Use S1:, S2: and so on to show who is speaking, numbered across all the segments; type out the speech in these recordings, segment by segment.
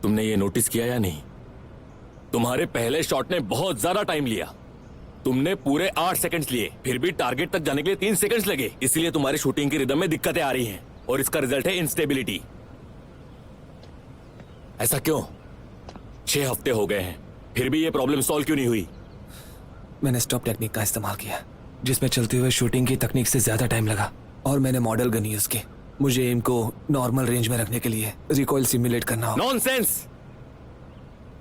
S1: तुमने ये नोटिस किया या नहीं? तुम्हारे पहले शॉट ने बहुत ज्यादा टाइम लिया। तुमने पूरे 8 सेकंड्स लिए, फिर भी टारगेट तक जाने के लिए 3 सेकंड्स लगे। इसलिए तुम्हारी शूटिंग की रिदम में दिक्कतें आ रही हैं और इसका रिजल्ट है इंस्टेबिलिटी। ऐसा क्यों? 6 हफ्ते हो गए हैं, फिर भी ये प्रॉब्लम सॉल्व क्यों नहीं हुई?
S2: मैंने स्टॉप टेक्निक का इस्तेमाल किया, जिसमें चलते हुए शूटिंग की तकनीक से ज्यादा टाइम लगा, और मैंने मॉडल गन यूज की। मुझे एम को नॉर्मल रेंज में रखने के लिए रिकॉइल सिमुलेट करना होगा।
S1: नॉनसेंस!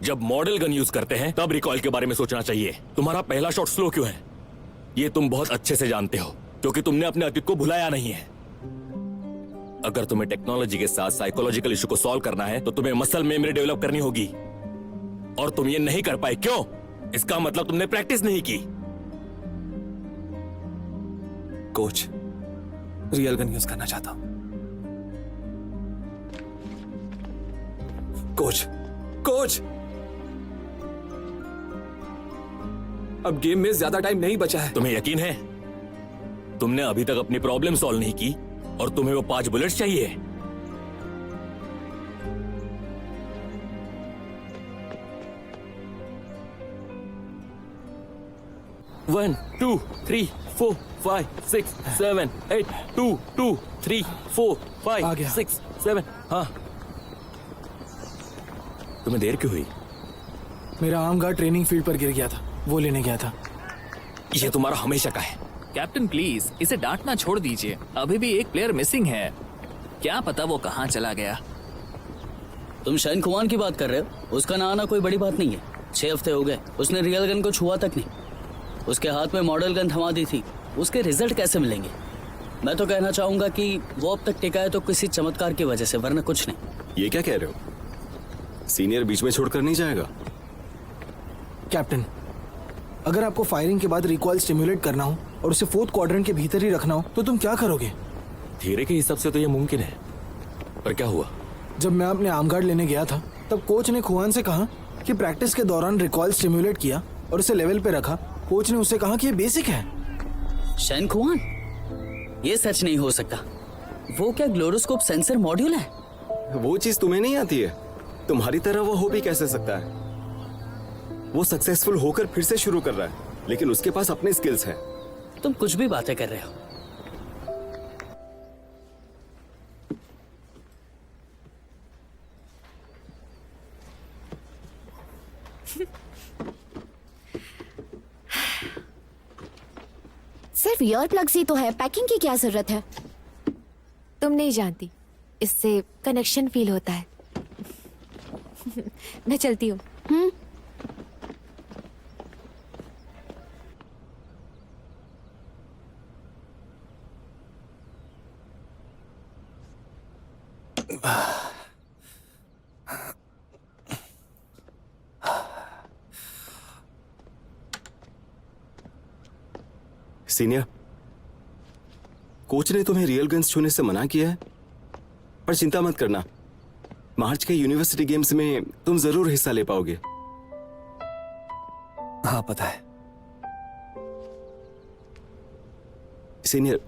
S1: जब मॉडल गन यूज करते हैं तब रिकॉइल के बारे में सोचना चाहिए। तुम्हारा पहला शॉट स्लो क्यों है, ये तुम बहुत अच्छे से जानते हो, क्योंकि तुमने अपने अतीत को भुलाया नहीं है। अगर तुम्हें टेक्नोलॉजी के साथ साइकोलॉजिकल इशू को सॉल्व करना है तो तुम्हें मसल मेमोरी डेवलप करनी होगी, और तुम ये नहीं कर पाए। क्यों? इसका मतलब तुमने प्रैक्टिस नहीं की।
S2: कोच, रियल गन यूज करना चाहता हूं। कोच, कोच, अब गेम में ज्यादा टाइम नहीं बचा है।
S1: तुम्हें यकीन है? तुमने अभी तक अपनी प्रॉब्लम सॉल्व नहीं की और तुम्हें वो 5 बुलेट्स चाहिए। One, 2, 3, 4, 5, 6, 7, 8, 2, 2, 3, 4, 5, 6, 7। हाँ, तुम्हें देर क्यों हुई?
S3: मेरा आर्म गार्ड ट्रेनिंग फील्ड पर गिर गया था, वो लेने गया था।
S1: ये तुम्हारा हमेशा का है।
S4: कैप्टन प्लीज इसे डांटना छोड़ दीजिए, अभी भी एक प्लेयर मिसिंग है, क्या पता वो कहाँ चला गया।
S5: तुम शैन खुआन की बात कर रहे हो? उसका ना आना कोई बड़ी बात नहीं है। 6 हफ्ते हो गए, उसने रियल गन को छुआ तक नहीं। उसके हाथ में मॉडल गन थमा दी थी, उसके रिजल्ट कैसे मिलेंगे? मैं तो कहना चाहूंगा कि वो अब तक टिका है तो किसी चमत्कार की वजह से, वरना कुछ नहीं।
S6: ये क्या कह रहे हो? सीनियर बीच में छोड़कर नहीं जाएगा?
S3: कैप्टन, अगर आपको फायरिंग के बाद रिकॉइल स्टिमुलेट करना हो और उसे 4th क्वाड्रेंट के भीतर ही रखना हो तो तुम क्या करोगे?
S1: धीरे के हिसाब से तो ये मुमकिन है, पर क्या हुआ?
S3: जब मैं अपने आर्म गार्ड लेने गया था तब कोच ने खुआन से कहा कि प्रैक्टिस के दौरान रिकॉइल स्टिमुलेट किया और उसे लेवल पे रखा। कोच ने उसे कहा कि ये बेसिक है।
S5: शैन खुआन? ये सच नहीं हो सकता। वो क्या ग्लोरोस्कोप सेंसर मॉड्यूल है?
S6: वो चीज तुम्हें नहीं आती है, तुम्हारी तरह वो हो भी कैसे सकता है? वो सक्सेसफुल होकर फिर से शुरू कर रहा है, लेकिन उसके पास अपने स्किल्स हैं।
S5: तुम कुछ भी बातें कर रहे हो।
S7: सिर्फ ईयर प्लग्स ही तो है, पैकिंग की क्या जरूरत है? तुम नहीं जानती, इससे कनेक्शन फील होता है। मैं चलती हूँ।
S6: सीनियर, कोच ने तुम्हें रियल गन्स छूने से मना किया है, पर चिंता मत करना, मार्च के यूनिवर्सिटी गेम्स में तुम जरूर हिस्सा ले पाओगे।
S2: हाँ पता है।
S6: सीनियर,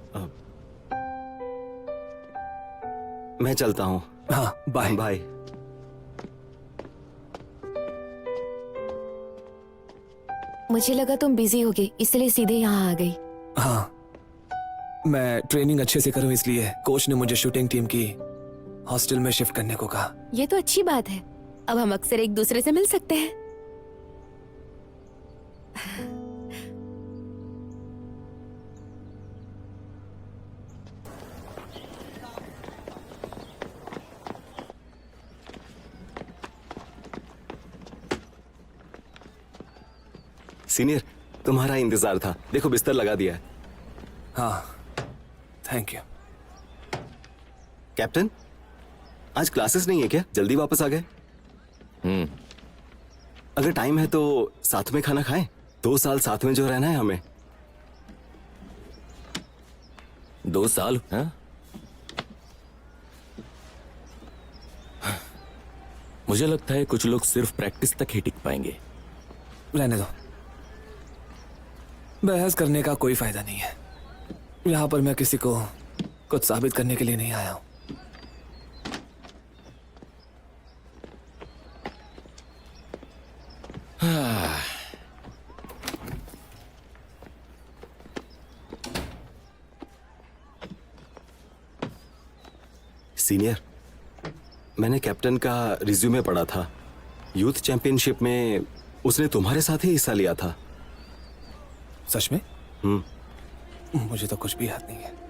S6: मैं चलता हूँ।
S2: हाँ बाय।
S6: बाय।
S7: मुझे लगा तुम बिजी होगे, इसलिए सीधे यहाँ आ गई।
S2: हाँ, मैं ट्रेनिंग अच्छे से करूं इसलिए कोच ने मुझे शूटिंग टीम की हॉस्टल में शिफ्ट करने को कहा।
S7: ये तो अच्छी बात है, अब हम अक्सर एक दूसरे से मिल सकते हैं।
S6: सीनियर, तुम्हारा इंतजार था, देखो बिस्तर लगा दिया है।
S2: हाँ थैंक यू।
S6: कैप्टन, आज क्लासेस नहीं है क्या? जल्दी वापस आ गए? अगर टाइम है तो साथ में खाना खाएं। 2 साल साथ में जो रहना है हमें।
S1: 2 साल? हाँ? मुझे लगता है कुछ लोग सिर्फ प्रैक्टिस तक ही टिक पाएंगे।
S2: रहने दो, बहस करने का कोई फायदा नहीं है। यहाँ पर मैं किसी को कुछ साबित करने के लिए नहीं आया हूं।
S6: सीनियर, मैंने कैप्टन का रिज्यूमे पढ़ा था। यूथ चैंपियनशिप में उसने तुम्हारे साथ ही हिस्सा लिया था।
S2: सच में? मुझे तो कुछ भी याद नहीं है।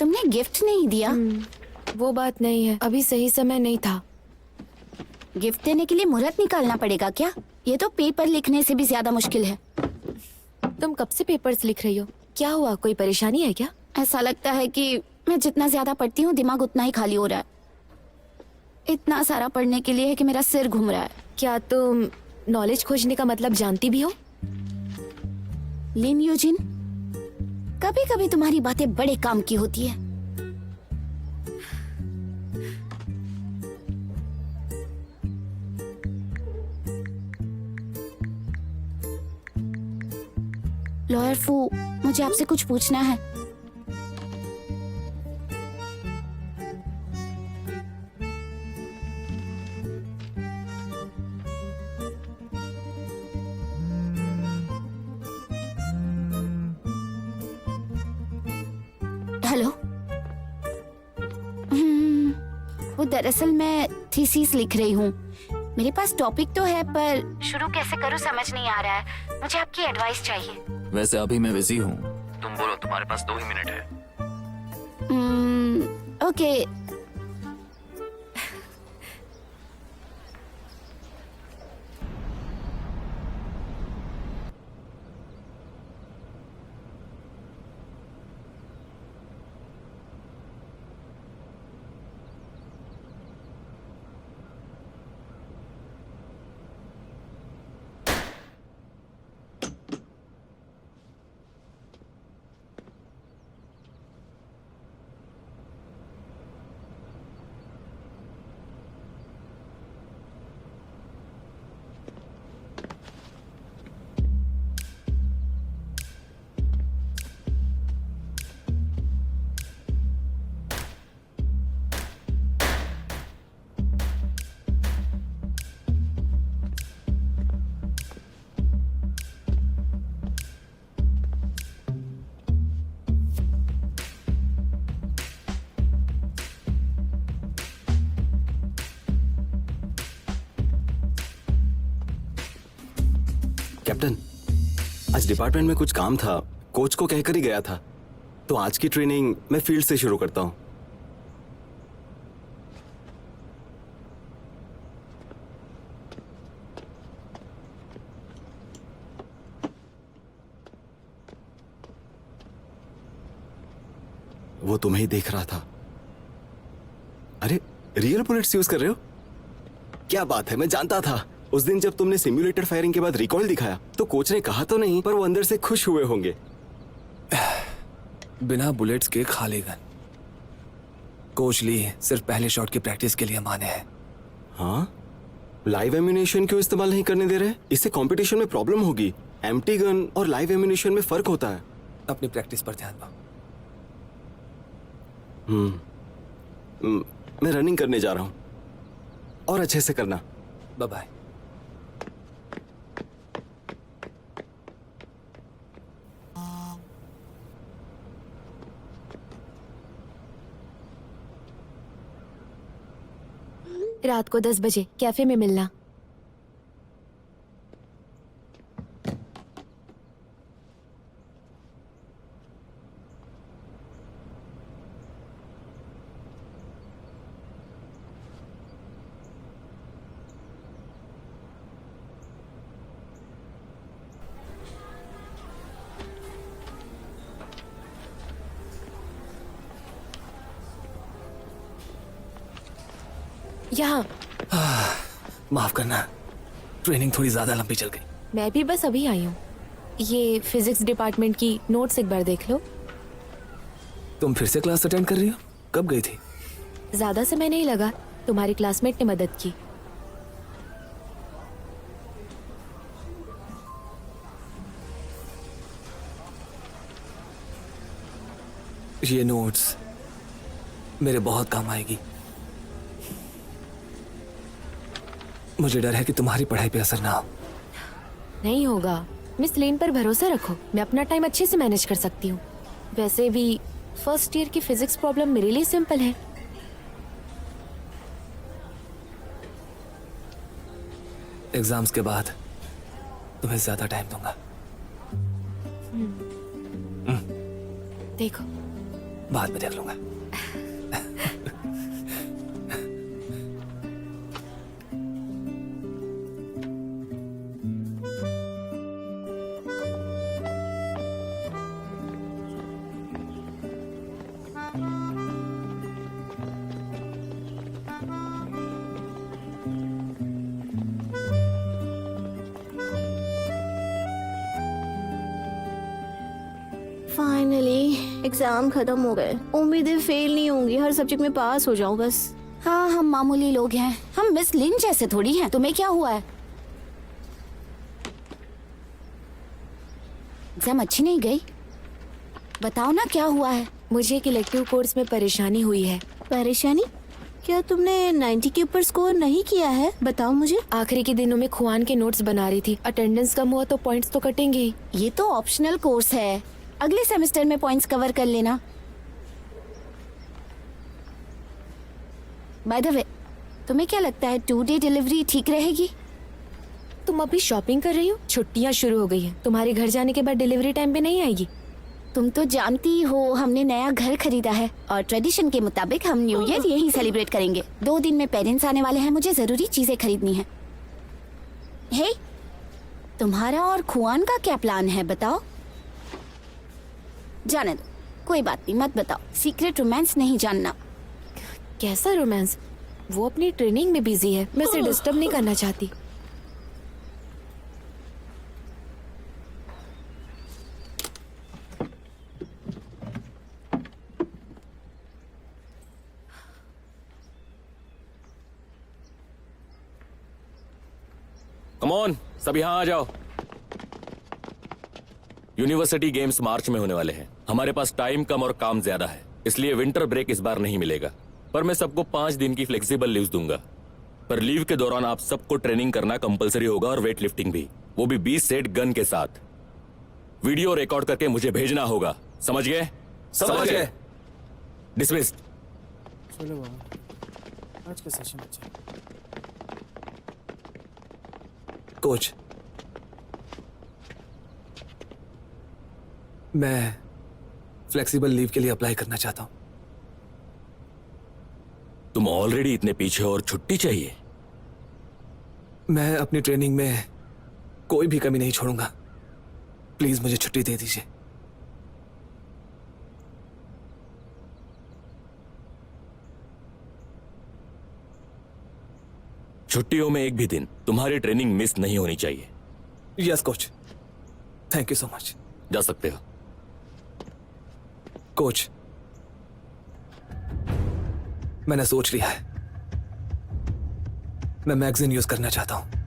S8: तुमने गिफ्ट नहीं दिया?
S7: वो बात नहीं है, अभी सही समय नहीं था।
S8: गिफ्ट देने के लिए मुहूर्त निकालना पड़ेगा क्या? ये तो पेपर लिखने से भी ज्यादा मुश्किल है।
S7: तुम कब से पेपर्स लिख रही हो? क्या हुआ, कोई परेशानी है क्या?
S8: ऐसा लगता है कि मैं जितना ज्यादा पढ़ती हूँ दिमाग उतना ही खाली हो रहा है। इतना सारा पढ़ने के लिए है कि मेरा सिर घूम रहा है।
S7: क्या तुम नॉलेज खोजने का मतलब जानती भी हो?
S8: लिन यूजिन, कभी कभी तुम्हारी बातें बड़े काम की होती है। लॉयर फू, मुझे आपसे कुछ पूछना है। हेलो। वो दरअसल मैं थीसिस लिख रही हूँ। मेरे पास टॉपिक तो है पर शुरू कैसे करूँ समझ नहीं आ रहा है। मुझे आपकी एडवाइस चाहिए।
S4: वैसे अभी मैं बिजी हूँ, तुम बोलो, तुम्हारे पास 2 ही मिनट है।
S8: ओके।
S6: कैप्टन, आज डिपार्टमेंट में कुछ काम था, कोच को कहकर ही गया था। तो आज की ट्रेनिंग मैं फील्ड से शुरू करता हूँ। वो तुम्हें ही देख रहा था। अरे, रियल बुलेट्स यूज कर रहे हो? क्या बात है, मैं जानता था। उस दिन जब तुमने सिम्युलेटेड फायरिंग के बाद रिकॉइल दिखाया तो कोच ने कहा तो नहीं, पर वो अंदर से खुश हुए होंगे।
S2: बिना बुलेट्स के खाली गन। कोच ली सिर्फ पहले शॉट की प्रैक्टिस के लिए माने हैं।
S6: हाँ, लाइव एम्यूनेशन क्यों इस्तेमाल नहीं करने दे रहे? इससे कंपटीशन में प्रॉब्लम होगी। एम्प्टी गन और लाइव एम्यूनेशन में फर्क होता है।
S2: अपनी प्रैक्टिस पर ध्यान दो।
S6: मैं रनिंग करने जा रहा हूँ, और अच्छे से करना।
S2: Bye bye.
S7: रात को 10 बजे कैफे में मिलना। यहाँ।
S2: माफ करना, ट्रेनिंग थोड़ी ज्यादा लंबी चल गई।
S7: मैं भी बस अभी आई हूँ। ये फिजिक्स डिपार्टमेंट की नोट्स एक बार देख लो।
S2: तुम फिर से क्लास अटेंड कर रही हो? कब गई थी?
S7: ज्यादा समय नहीं लगा, तुम्हारी क्लासमेट ने मदद की।
S2: ये नोट्स मेरे बहुत काम आएगी। मुझे डर है कि तुम्हारी पढ़ाई पे असर ना हो।
S7: नहीं होगा। मिस लेन पर भरोसा रखो, मैं अपना टाइम अच्छे से मैनेज कर सकती हूँ। वैसे भी फर्स्ट ईयर की फिजिक्स प्रॉब्लम मेरे लिए सिंपल है।
S2: एग्जाम्स के बाद तुम्हें ज्यादा टाइम दूंगा।
S7: देखो,
S2: बाद में देख लूंगा।
S8: फाइनली एग्जाम खत्म हो गए। उम्मीदें फेल नहीं होंगी, हर सब्जेक्ट में पास हो जाऊं बस। हाँ, हम मामूली लोग हैं, हम मिस लिन जैसे थोड़ी हैं। तुम्हें क्या हुआ है? एग्जाम अच्छी नहीं गई? बताओ ना क्या हुआ है।
S7: मुझे एक इलेक्टिव कोर्स में परेशानी हुई है।
S8: परेशानी? क्या तुमने 90 के ऊपर स्कोर नहीं किया है? बताओ मुझे।
S7: आखिरी के दिनों में खुआन के नोट्स बना रही थी। अटेंडेंस कम हुआ तो पॉइंट्स तो कटेंगे ही।
S8: ये तो ऑप्शनल कोर्स है, अगले सेमेस्टर में पॉइंट्स कवर कर लेना। बाय द वे, तुम्हें क्या लगता है 2-day डिलीवरी ठीक रहेगी?
S7: तुम अभी शॉपिंग कर रही हो? छुट्टियां शुरू हो गई हैं। तुम्हारे घर जाने के बाद डिलीवरी टाइम पे नहीं आएगी।
S8: तुम तो जानती हो हमने नया घर खरीदा है और ट्रेडिशन के मुताबिक हम न्यू ईयर यहीं सेलिब्रेट करेंगे। 2 दिन में पेरेंट्स आने वाले हैं, मुझे जरूरी चीजें खरीदनी है। हे, तुम्हारा और खुआन का क्या प्लान है बताओ? जाने दो, कोई बात नहीं, मत बताओ। सीक्रेट रोमांस नहीं जानना।
S7: कैसा रोमांस? वो अपनी ट्रेनिंग में बिजी है, मैं उसे डिस्टर्ब नहीं करना चाहती।
S1: कम ऑन, सब यहाँ आ जाओ। यूनिवर्सिटी गेम्स मार्च में होने वाले हैं। हमारे पास टाइम कम और काम ज्यादा है, इसलिए विंटर ब्रेक इस बार नहीं मिलेगा। पर मैं सबको 5 दिन की फ्लेक्सिबल लीव दूंगा। पर लीव के दौरान आप सबको ट्रेनिंग करना कंपलसरी होगा और वेट लिफ्टिंग भी, वो भी 20 सेट गन के साथ। वीडियो रिकॉर्ड करके मुझे भेजना होगा, समझ गए?
S6: समझ गए।
S1: डिसमिस्ड।
S3: चलो बाबा, आज का सेशन अच्छा है।
S2: कोच, मैं फ्लेक्सिबल लीव के लिए अप्लाई करना चाहता हूं।
S1: तुम ऑलरेडी इतने पीछे और छुट्टी चाहिए?
S2: मैं अपनी ट्रेनिंग में कोई भी कमी नहीं छोड़ूंगा। प्लीज मुझे छुट्टी दे दीजिए।
S1: छुट्टियों में एक भी दिन तुम्हारी ट्रेनिंग मिस नहीं होनी चाहिए।
S2: Yes coach, thank you so much.
S1: जा सकते हो।
S2: कोच, मैंने सोच लिया है, मैं मैगजीन यूज करना चाहता हूं।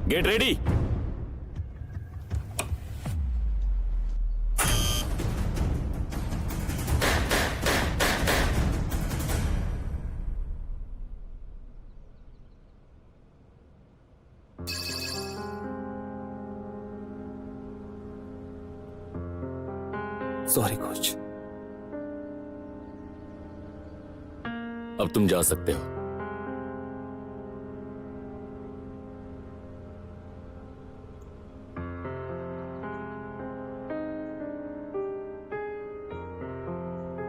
S1: Get ready.
S2: Sorry coach.
S1: अब तुम जा सकते हो।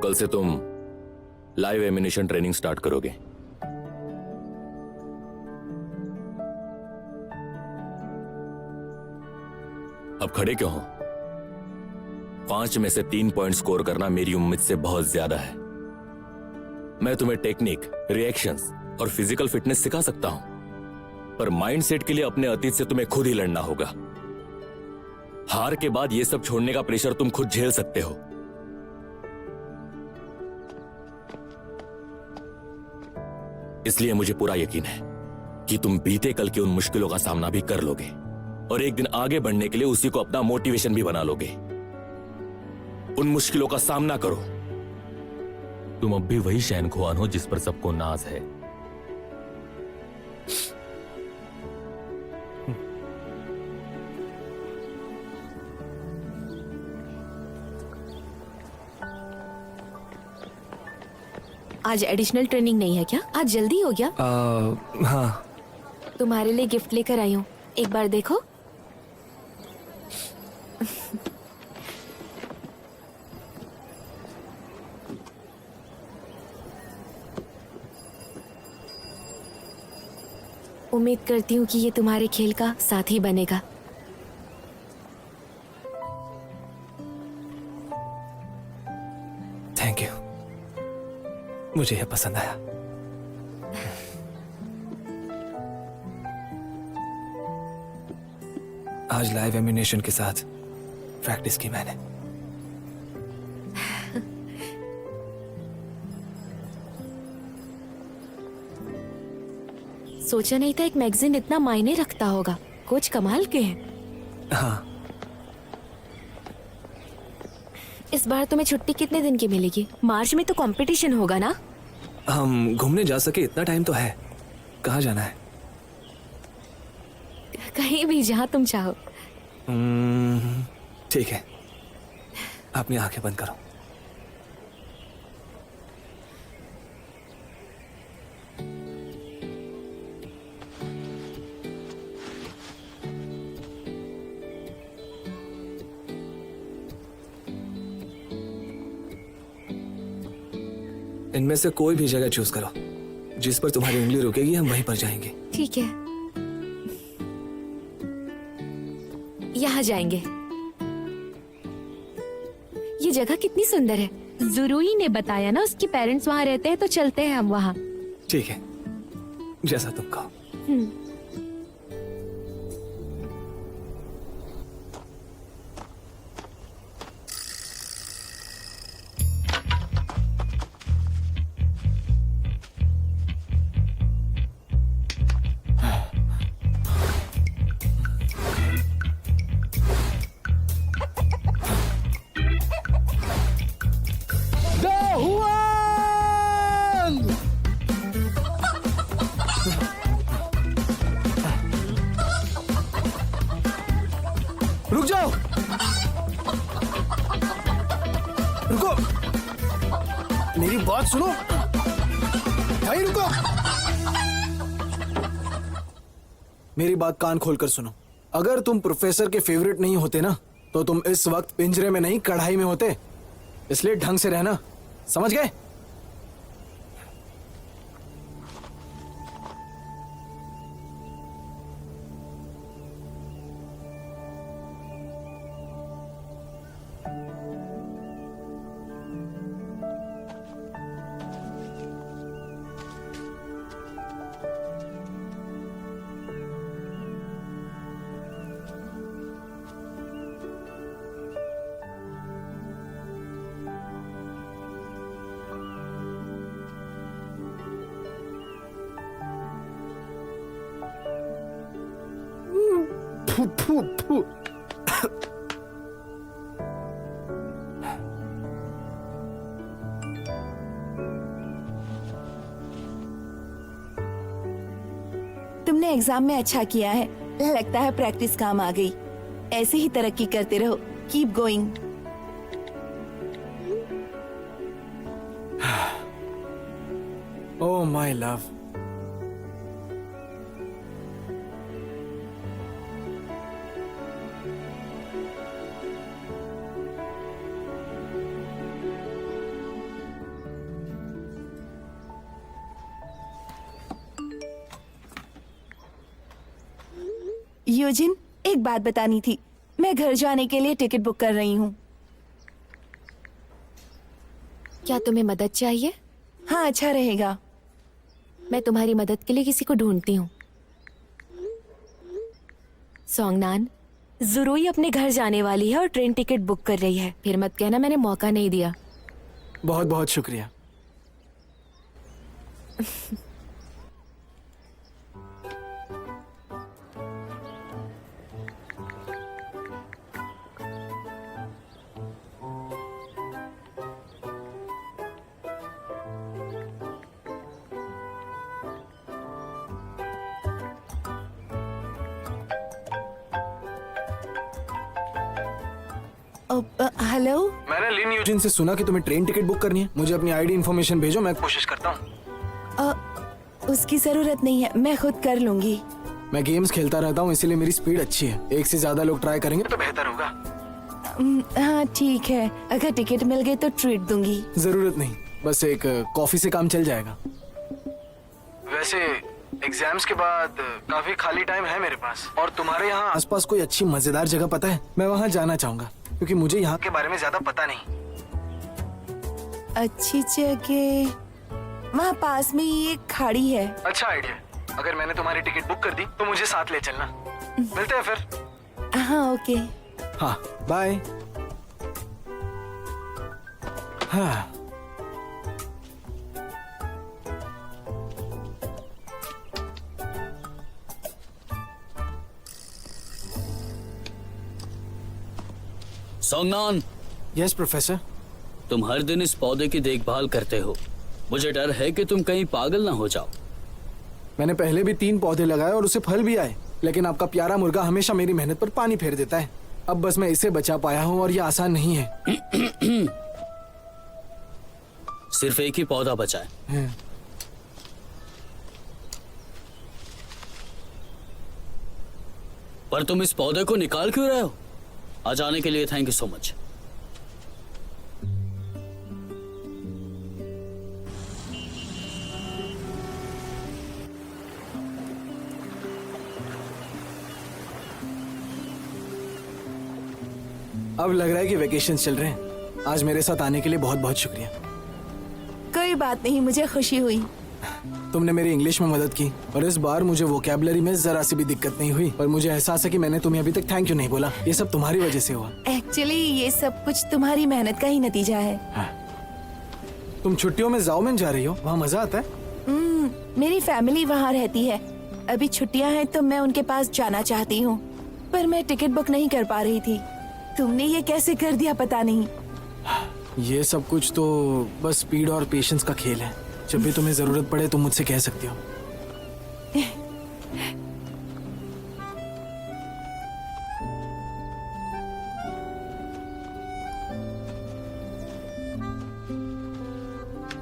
S1: कल से तुम लाइव एमिनेशन ट्रेनिंग स्टार्ट करोगे। अब खड़े क्यों हो? 5 में से 3 पॉइंट स्कोर करना मेरी उम्मीद से बहुत ज्यादा है। मैं तुम्हें टेक्निक, रिएक्शंस और फिजिकल फिटनेस सिखा सकता हूं। पर माइंडसेट के लिए अपने अतीत से तुम्हें खुद ही लड़ना होगा। हार के बाद ये सब छोड़ने का प्रेशर तुम खुद झेल सकते हो। इसलिए मुझे पूरा यकीन है कि तुम बीते कल की उन मुश्किलों का सामना भी कर लोगे और एक दिन आगे बढ़ने के लिए उसी को अपना मोटिवेशन भी बना लोगे। उन मुश्किलों का सामना करो। तुम अब भी वही शैन खुआन हो जिस पर सबको नाज है।
S7: आज एडिशनल ट्रेनिंग नहीं है क्या? आज जल्दी हो गया।
S2: हाँ,
S7: तुम्हारे लिए गिफ्ट लेकर आई हूँ, एक बार देखो। उम्मीद करती हूँ कि ये तुम्हारे खेल का साथी बनेगा।
S2: थैंक यू, मुझे यह पसंद आया। आज लाइव एम्यूनेशन के साथ प्रैक्टिस की मैंने।
S7: सोचा नहीं था एक मैगजीन इतना मायने रखता होगा। कोच कमाल के हैं।
S2: हाँ,
S7: इस बार तुम्हें छुट्टी कितने दिन की मिलेगी? मार्च में तो कंपटीशन होगा ना?
S2: हम घूमने जा सके इतना टाइम तो है। कहाँ जाना है?
S7: कहीं भी जहाँ तुम चाहो।
S2: ठीक है, अपनी आंखें बंद करो। इनमें से कोई भी जगह चूज करो। जिस पर तुम्हारी उंगली रुकेगी हम वहीं पर जाएंगे।
S7: ठीक है, यहाँ जाएंगे। ये जगह कितनी सुंदर है। जुरूई ने बताया ना, उसके पेरेंट्स वहाँ रहते हैं, तो चलते हैं हम वहाँ।
S2: ठीक है, जैसा तुम कहो।
S3: रुक जाओ, रुको, मेरी बात सुनो भाई, रुको। मेरी बात कान खोलकर सुनो। अगर तुम प्रोफेसर के फेवरेट नहीं होते ना, तो तुम इस वक्त पिंजरे में नहीं कढ़ाई में होते। इसलिए ढंग से रहना, समझ गए? फू फू फू।
S9: तुमने एग्जाम में अच्छा किया है। लगता है प्रैक्टिस काम आ गई। ऐसे ही तरक्की करते रहो। Keep going.
S3: Oh my love,
S9: Eugene, एक बात बतानी थी। मैं घर जाने के लिए टिकट बुक कर रही हूँ।
S7: क्या तुम्हें मदद चाहिए?
S9: हाँ, अच्छा रहेगा।
S7: मैं तुम्हारी मदद के लिए किसी को ढूंढती हूँ। सोंगनान, जुरुई अपने घर जाने वाली है और ट्रेन टिकट बुक कर रही है। फिर मत कहना मैंने मौका नहीं दिया।
S3: बहुत बहुत शुक्रिया।
S9: हेलो।
S3: मैंने लिन यूजिन से सुना कि तुम्हें ट्रेन टिकट बुक करनी है। मुझे अपनी आईडी इन्फॉर्मेशन भेजो, मैं कोशिश करता हूँ।
S9: उसकी जरूरत नहीं है, मैं खुद कर लूंगी।
S3: मैं गेम्स खेलता रहता हूँ, इसीलिए मेरी स्पीड अच्छी है। एक से ज्यादा लोग ट्राई करेंगे तो बेहतर होगा।
S9: हाँ ठीक है, अगर टिकट मिल गई तो ट्रीट दूंगी।
S3: जरूरत नहीं, बस एक कॉफी से काम चल जाएगा। वैसे एग्जाम्स के बाद काफी खाली टाइम है मेरे पास, और तुम्हारे यहाँ आसपास कोई अच्छी मजेदार जगह पता है? मैं वहाँ जाना चाहूंगा क्योंकि मुझे यहाँ के बारे में ज्यादा पता नहीं।
S9: अच्छी जगह वहाँ पास में ही एक खाड़ी है।
S3: अच्छा आइडिया। अगर मैंने तुम्हारी टिकट बुक कर दी तो मुझे साथ ले चलना। मिलते हैं फिर।
S9: हाँ ओके।
S3: हाँ बाय। हाँ
S5: सोंगनान,
S3: यस प्रोफेसर।
S5: तुम हर दिन इस पौधे की देखभाल करते हो। मुझे डर है कि तुम कहीं पागल ना हो जाओ।
S3: मैंने पहले भी 3 पौधे लगाए और उसे फल भी आए, लेकिन आपका प्यारा मुर्गा हमेशा मेरी मेहनत पर पानी फेर देता है। अब बस मैं इसे बचा पाया हूँ और ये आसान नहीं है।
S5: सिर्फ एक ही पौधा बचा है। पर तुम इस पौधे को निकाल क्यों रहे हो? आ जाने के लिए थैंक यू सो मच।
S3: अब लग रहा है कि वेकेशन चल रहे हैं। आज मेरे साथ आने के लिए बहुत बहुत शुक्रिया।
S9: कोई बात नहीं, मुझे खुशी हुई।
S3: तुमने मेरी इंग्लिश में मदद की और इस बार मुझे वोकैबुलरी में जरा सी भी दिक्कत नहीं हुई। पर मुझे एहसास है कि मैंने तुम्हें अभी तक थैंक यू नहीं बोला। ये सब तुम्हारी वजह से हुआ।
S9: एक्चुअली ये सब कुछ तुम्हारी मेहनत का ही नतीजा है।
S3: तुम छुट्टियों में जाओ में जा रही हो, वहाँ मजा आता है?
S9: मेरी फैमिली वहाँ रहती है। अभी छुट्टियाँ हैं तो मैं उनके पास जाना चाहती हूँ, पर मैं टिकट बुक नहीं कर पा रही थी। तुमने ये कैसे कर दिया पता नहीं।
S3: ये सब कुछ तो बस स्पीड और पेशेंस का खेल है। जब भी तुम्हें जरूरत पड़े तुम मुझसे कह सकती हो।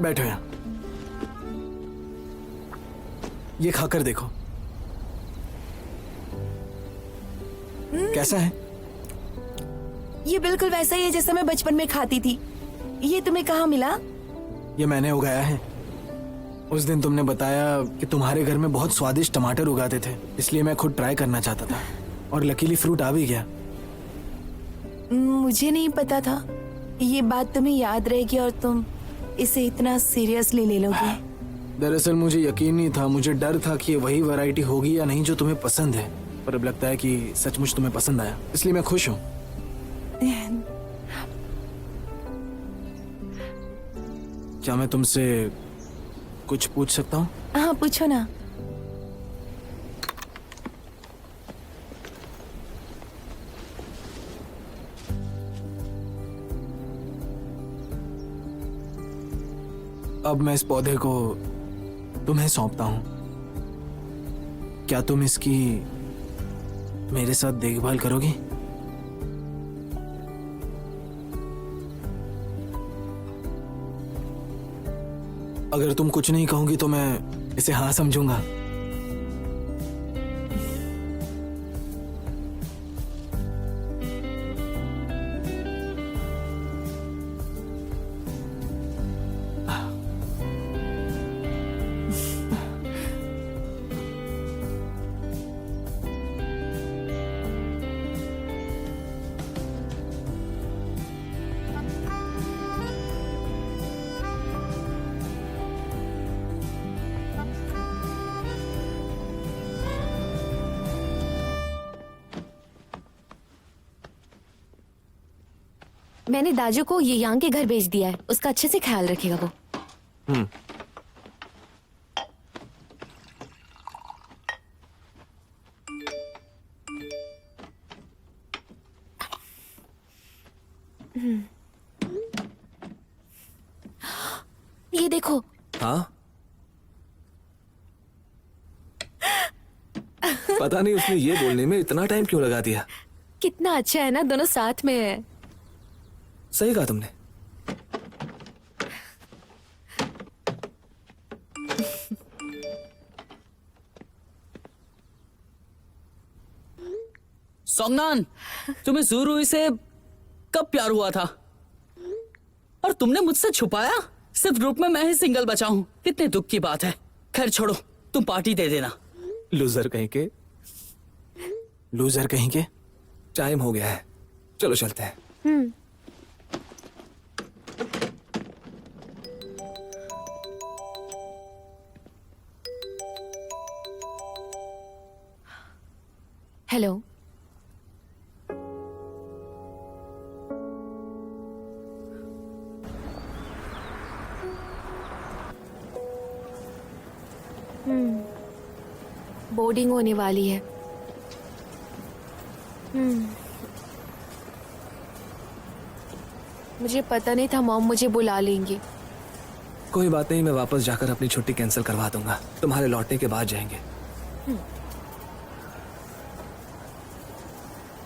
S3: बैठो यहाँ, ये खाकर देखो कैसा है।
S9: ये बिल्कुल वैसा ही है जैसा मैं बचपन में खाती थी। ये तुम्हें कहाँ मिला?
S3: ये मैंने उगाया है। उस दिन तुमने बताया कि तुम्हारे घर में बहुत स्वादिष्ट टमाटर उगाते थे, इसलिए मैं खुद ट्राई करना चाहता था और लकीली फ्रूट आ भी गया।
S9: मुझे नहीं पता था ये बात तुम्हें याद रहेगी और तुम इसे इतना सीरियसली ले लोगे।
S3: दरअसल मुझे यकीन नहीं था। मुझे डर था कि ये वही वैरायटी होगी या नहीं जो तुम्हें पसंद है, पर अब लगता है कि सचमुच तुम्हें पसंद आया, इसलिए मैं खुश हूँ। क्या मैं तुमसे कुछ पूछ सकता हूँ?
S9: हाँ पूछो ना।
S3: अब मैं इस पौधे को तुम्हें सौंपता हूँ। क्या तुम इसकी मेरे साथ देखभाल करोगी? अगर तुम कुछ नहीं कहोगी तो मैं इसे हाँ समझूंगा।
S7: मैंने दाजू को ये यांग के घर भेज दिया है, उसका अच्छे से ख्याल रखेगा वो। ये देखो।
S2: हाँ, पता नहीं उसने ये बोलने में इतना टाइम क्यों लगा दिया।
S7: कितना अच्छा है ना, दोनों साथ में है।
S2: सही कहा तुमने।
S5: सोंगनान, तुम्हें ज़ुरुई से कब प्यार हुआ था? और तुमने मुझसे छुपाया? सिर्फ ग्रुप में मैं ही सिंगल बचा हूं। कितने दुख की बात है। खैर छोड़ो, तुम पार्टी दे देना।
S2: लूजर कहीं के।
S3: लूजर कहीं के।
S2: टाइम हो गया है, चलो चलते हैं।
S7: हेलो। बोर्डिंग होने वाली है। मुझे पता नहीं था मॉम मुझे बुला लेंगे।
S2: कोई बात नहीं, मैं वापस जाकर अपनी छुट्टी कैंसिल करवा दूंगा। तुम्हारे लौटने के बाद जाएंगे।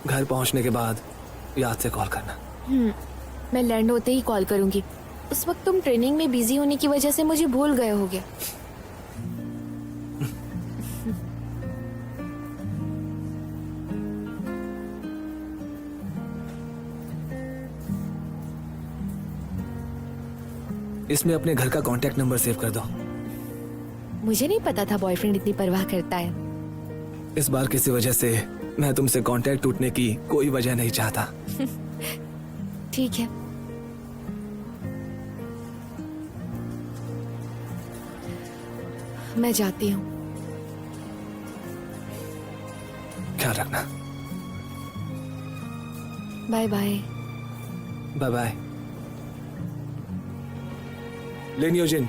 S2: घर पहुंचने के बाद याद से कॉल करना।
S7: मैं लैंड होते ही कॉल करूंगी। उस वक्त तुम ट्रेनिंग में बिजी होने की वजह से मुझे भूल गए होगे।
S2: इसमें अपने घर का कांटेक्ट नंबर सेव कर दो।
S7: मुझे नहीं पता था बॉयफ्रेंड इतनी परवाह करता है।
S2: इस बार किसी वजह से मैं तुमसे कांटेक्ट टूटने की कोई वजह नहीं चाहता।
S7: ठीक है। मैं जाती हूँ।
S2: ख्याल रखना।
S7: Bye bye.
S2: Bye bye. Lin Yojin.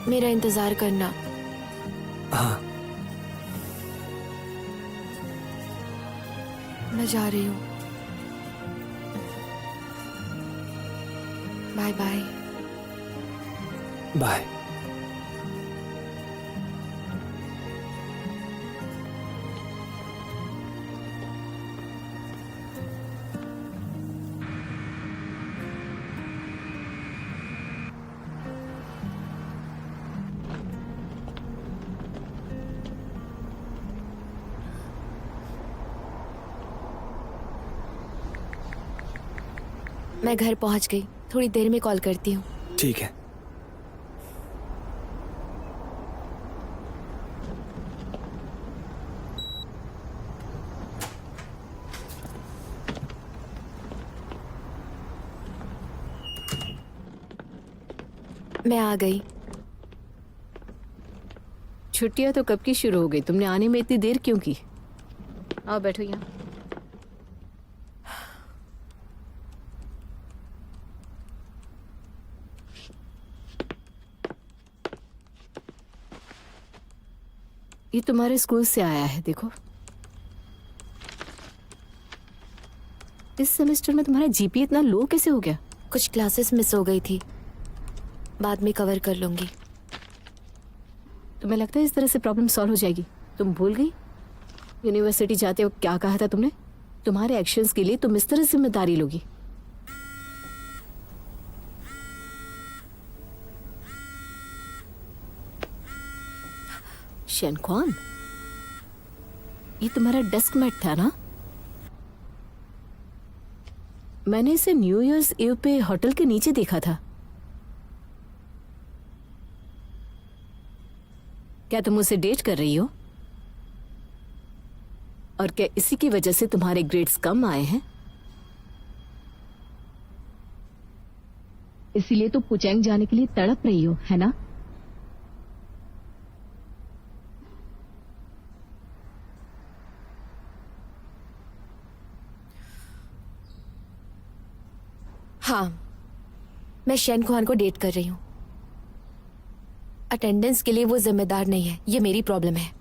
S7: मेरा इंतजार करना।
S2: हाँ,
S7: मैं जा रही हूँ। Bye bye.
S2: बाय।
S7: मैं घर पहुंच गई। थोड़ी देर में कॉल करती हूँ।
S2: ठीक है।
S7: मैं आ गई।
S10: छुट्टियां तो कब की शुरू हो गई, तुमने आने में इतनी देर क्यों की? आओ बैठो यहाँ। ये तुम्हारे स्कूल से आया है, देखो। इस सेमेस्टर में तुम्हारा जीपीए इतना लो कैसे हो गया?
S7: कुछ क्लासेस मिस हो गई थी, बाद में कवर कर लूंगी।
S10: तुम्हें लगता है इस तरह से प्रॉब्लम सॉल्व हो जाएगी? तुम भूल गई यूनिवर्सिटी जाते वक्त क्या कहा था तुमने? तुम्हारे एक्शंस के लिए तुम इस तरह जिम्मेदारी लोगी। शेनक्वान, ये तुम्हारा डेस्क मेट था ना? मैंने इसे न्यू ईयर्स ईव पे होटल के नीचे देखा था। क्या तुम उसे डेट कर रही हो? और क्या इसी की वजह से तुम्हारे ग्रेड्स कम आए हैं? इसीलिए तो पुचेंग जाने के लिए तड़प रही हो, है ना?
S7: हाँ, मैं शेन खुआन को डेट कर रही हूँ। अटेंडेंस के लिए वो जिम्मेदार नहीं है, ये मेरी प्रॉब्लम है।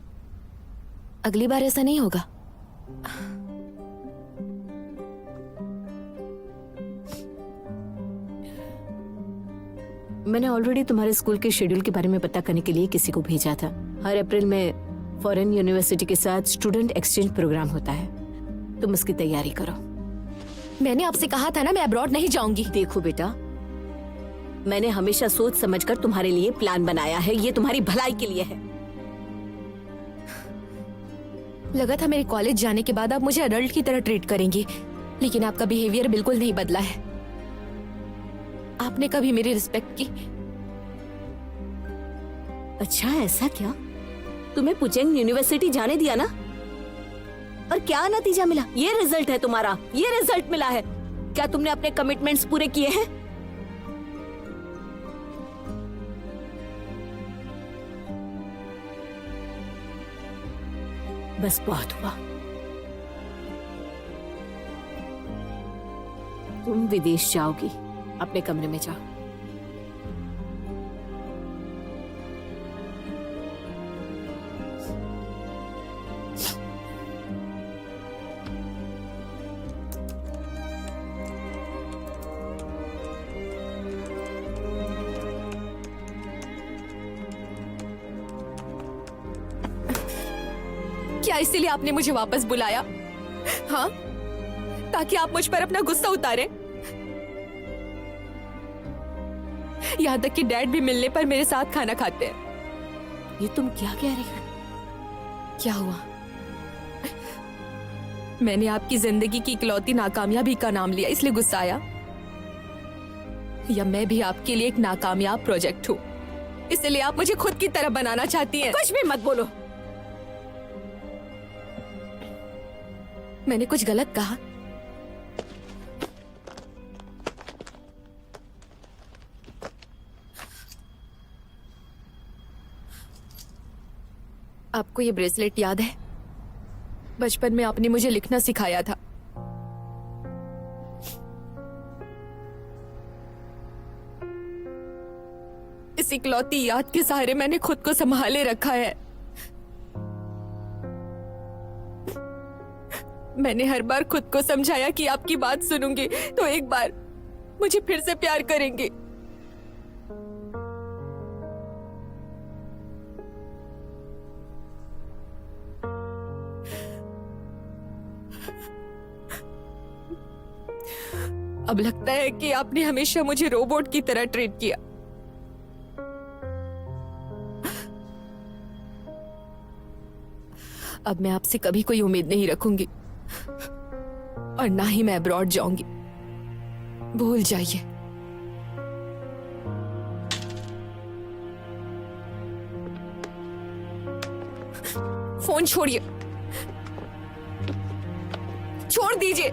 S7: अगली बार ऐसा नहीं होगा।
S10: मैंने ऑलरेडी तुम्हारे स्कूल के शेड्यूल के बारे में पता करने के लिए किसी को भेजा था। हर अप्रैल में फॉरेन यूनिवर्सिटी के साथ स्टूडेंट एक्सचेंज प्रोग्राम होता है, तुम उसकी तैयारी करो।
S7: मैंने आपसे कहा था ना, मैं अब्रॉड नहीं जाऊंगी।
S10: देखो बेटा, मैंने हमेशा सोच समझकर तुम्हारे लिए प्लान बनाया है, ये तुम्हारी भलाई के लिए है।
S7: लगा था मेरे कॉलेज जाने के बाद आप मुझे अडल्ट की तरह ट्रीट करेंगी, लेकिन आपका बिहेवियर बिल्कुल नहीं बदला है। आपने कभी मेरी रिस्पेक्ट की?
S10: अच्छा, ऐसा क्या? तुम्हें पुचेंग यूनिवर्सिटी जाने दिया ना? और क्या नतीजा मिला? ये रिजल्ट है तुम्हारा, ये रिजल्ट मिला है। क्या तुमने अपने कमिटमेंट्स पूरे किए हैं? बस बहुत हुआ। तुम विदेश जाओगी, अपने कमरे में जाओ।
S7: क्या इसीलिए आपने मुझे वापस बुलाया? हाँ, ताकि आप मुझ पर अपना गुस्सा उतारें? यहाँ तक कि डैड भी मिलने पर मेरे साथ खाना खाते हैं।
S10: ये तुम क्या कह रही हो?
S7: क्या हुआ? मैंने आपकी जिंदगी की इकलौती नाकामयाबी का नाम लिया, इसलिए गुस्सा आया? या मैं भी आपके लिए एक नाकामयाब प्रोजेक्ट हूँ, इसलिए आप मुझे खुद की तरह बनाना चाहती हैं?
S10: कुछ भी मत बोलो।
S7: मैंने कुछ गलत कहा? आपको ये ब्रेसलेट याद है? बचपन में आपने मुझे लिखना सिखाया था। इस इकलौती याद के सहारे मैंने खुद को संभाले रखा है। मैंने हर बार खुद को समझाया कि आपकी बात सुनूंगी तो एक बार मुझे फिर से प्यार करेंगे। अब लगता है कि आपने हमेशा मुझे रोबोट की तरह ट्रीट किया। अब मैं आपसे कभी कोई उम्मीद नहीं रखूंगी और ना ही मैं अब्रॉड जाऊंगी। भूल जाइए। फोन छोड़िए, छोड़ दीजिए।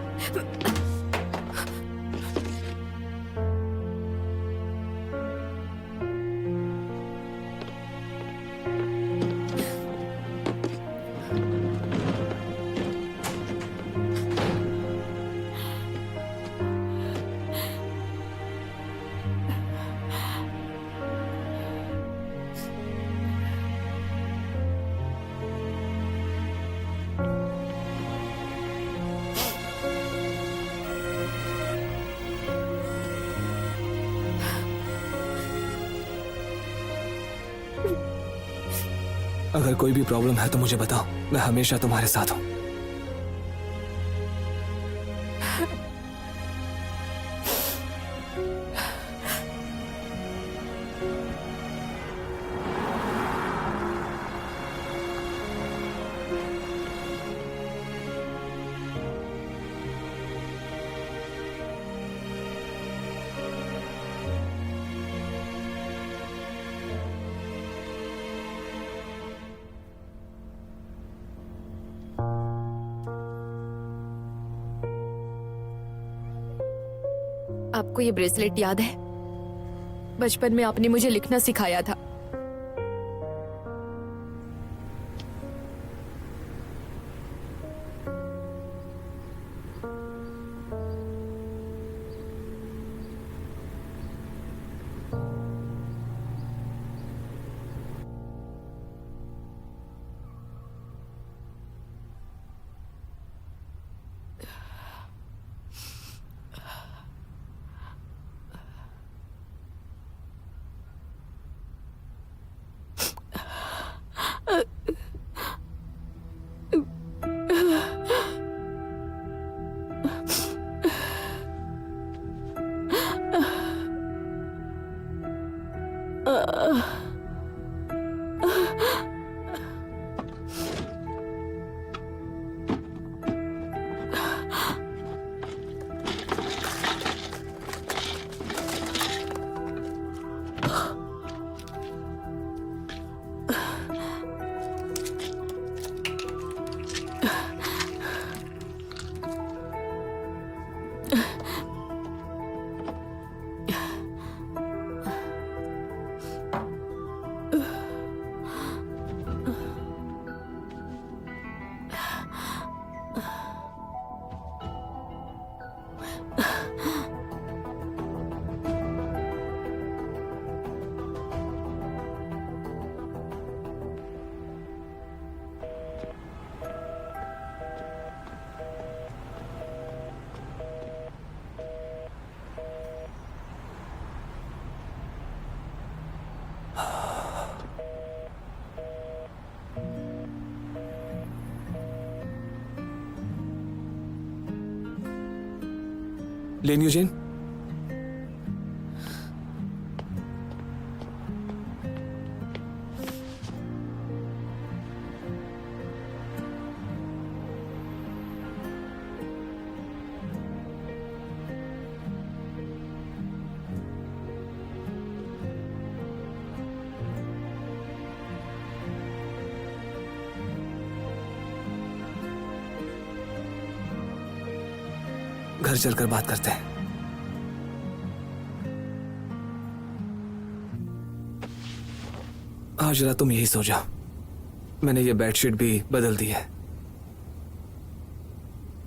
S2: अगर कोई भी प्रॉब्लम है तो मुझे बताओ, मैं हमेशा तुम्हारे साथ हूं।
S7: आपको ये ब्रेसलेट याद है? बचपन में आपने मुझे लिखना सिखाया था।
S2: लेन यूजिन, घर चलकर बात करते हैं। आज रात तुम यही सो जाओ। मैंने ये बेडशीट भी बदल दी है।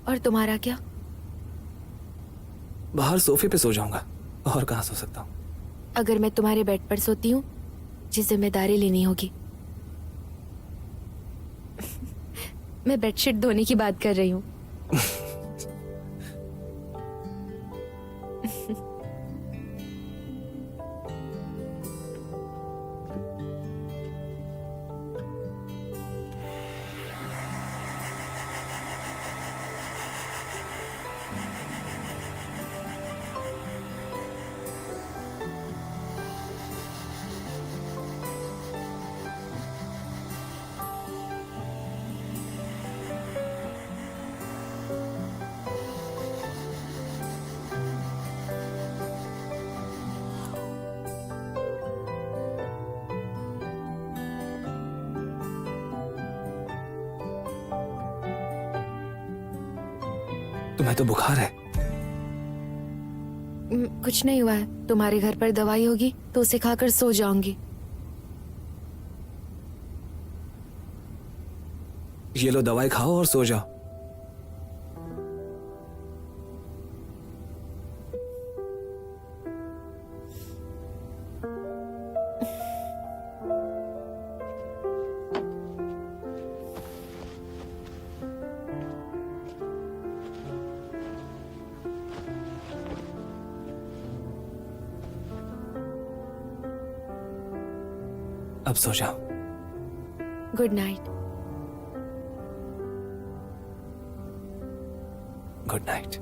S7: और तुम्हारा क्या?
S2: बाहर सोफे पे सो जाऊंगा, और कहाँ सो सकता हूँ।
S7: अगर मैं तुम्हारे बेड पर सोती हूँ, जी जिम्मेदारी लेनी होगी। मैं बेडशीट धोने की बात कर रही हूँ।
S2: तुम्हें तो बुखार है।
S7: कुछ नहीं हुआ है। तुम्हारे घर पर दवाई होगी तो उसे खाकर सो जाऊंगी।
S2: ये लो, दवाई खाओ और सो जाओ। अब सो जाओ।
S7: Good night.
S2: Good night.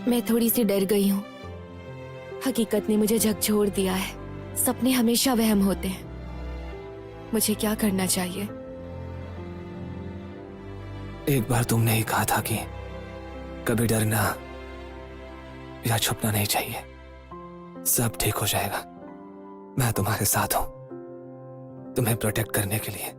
S7: मैं थोड़ी सी डर गई हूँ। हकीकत ने मुझे झकझोर दिया है। सपने हमेशा वहम होते हैं। मुझे क्या करना चाहिए?
S2: एक बार तुमने ही कहा था कि कभी डरना या छुपना नहीं चाहिए। सब ठीक हो जाएगा। मैं तुम्हारे साथ हूं, तुम्हें प्रोटेक्ट करने के लिए।